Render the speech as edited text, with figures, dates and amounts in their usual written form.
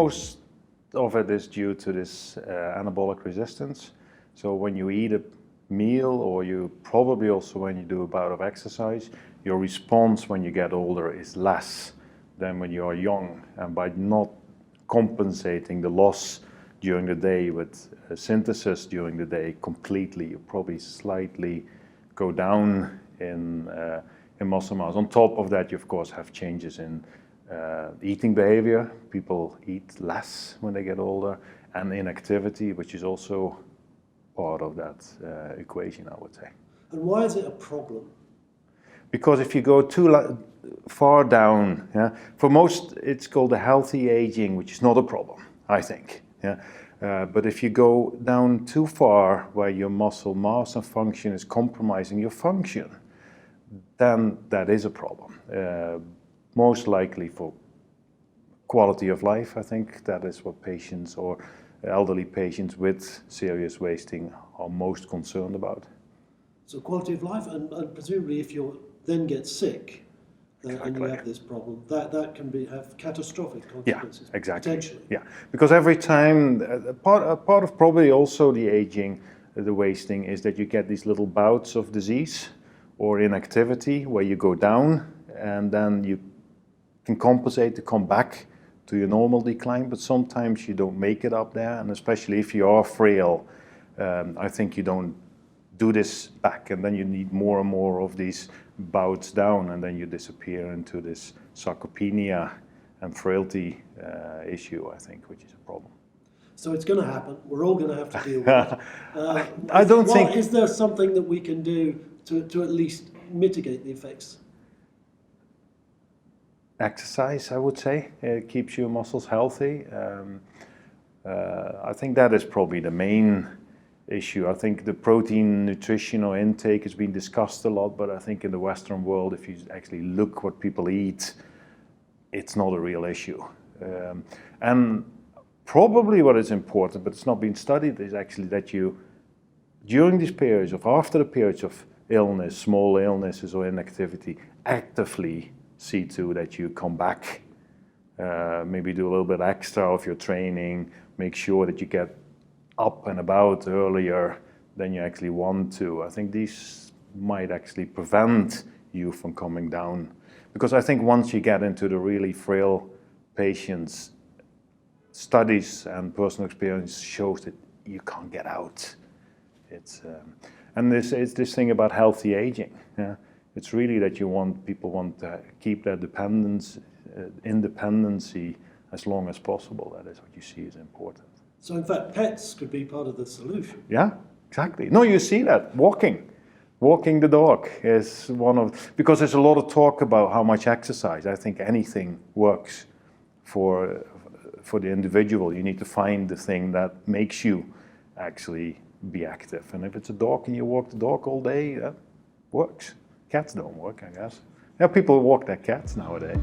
most of it is due to this anabolic resistance. So when you eat a meal, or you probably also when you do a bout of exercise, your response when you get older is less than when you are young. And by not compensating the loss during the day with synthesis during the day completely, you probably slightly go down in muscle mass. On top of that, you of course have changes in eating behavior. People eat less when they get older, and inactivity, which is also part of that equation, I would say. And why is it a problem? Because if you go too far down, yeah, for most it's called a healthy aging, which is not a problem, I think. Yeah. But if you go down too far where your muscle mass and function is compromising your function, then that is a problem. Most likely for quality of life, I think that is what patients or elderly patients with serious wasting are most concerned about. So quality of life, and presumably if you then get sick and you have this problem, that can have catastrophic consequences. Yeah, exactly. Potentially. Yeah, because every time, part of probably also the aging, the wasting, is that you get these little bouts of disease or inactivity where you go down and then you can compensate to come back to your normal decline, but sometimes you don't make it up there, and especially if you are frail, I think you don't do this back, and then you need more and more of these bouts down, and then you disappear into this sarcopenia and frailty issue, I think, which is a problem. So it's going to happen. We're all going to have to deal with it. I don't think... Is there something that we can do to at least mitigate the effects? Exercise, I would say. It keeps your muscles healthy. I think that is probably the main issue. I think the protein nutritional intake has been discussed a lot, but I think in the Western world, if you actually look what people eat, it's not a real issue. And probably what is important, but it's not been studied, is actually that you, during these periods of, after the periods of illness, small illnesses or inactivity, actively see to that you come back. Maybe do a little bit extra of your training, make sure that you get up and about earlier than you actually want to. I think these might actually prevent you from coming down. Because I think once you get into the really frail patients, studies and personal experience shows that you can't get out. And it's this thing about healthy aging. Yeah? It's really that people want to keep their independency as long as possible. That is what you see is important. So in fact, pets could be part of the solution. Yeah, exactly. No, you see that. Walking the dog is one of, because there's a lot of talk about how much exercise. I think anything works for the individual. You need to find the thing that makes you actually be active. And if it's a dog and you walk the dog all day, that works. Cats don't work, I guess. Yeah, people walk their cats nowadays.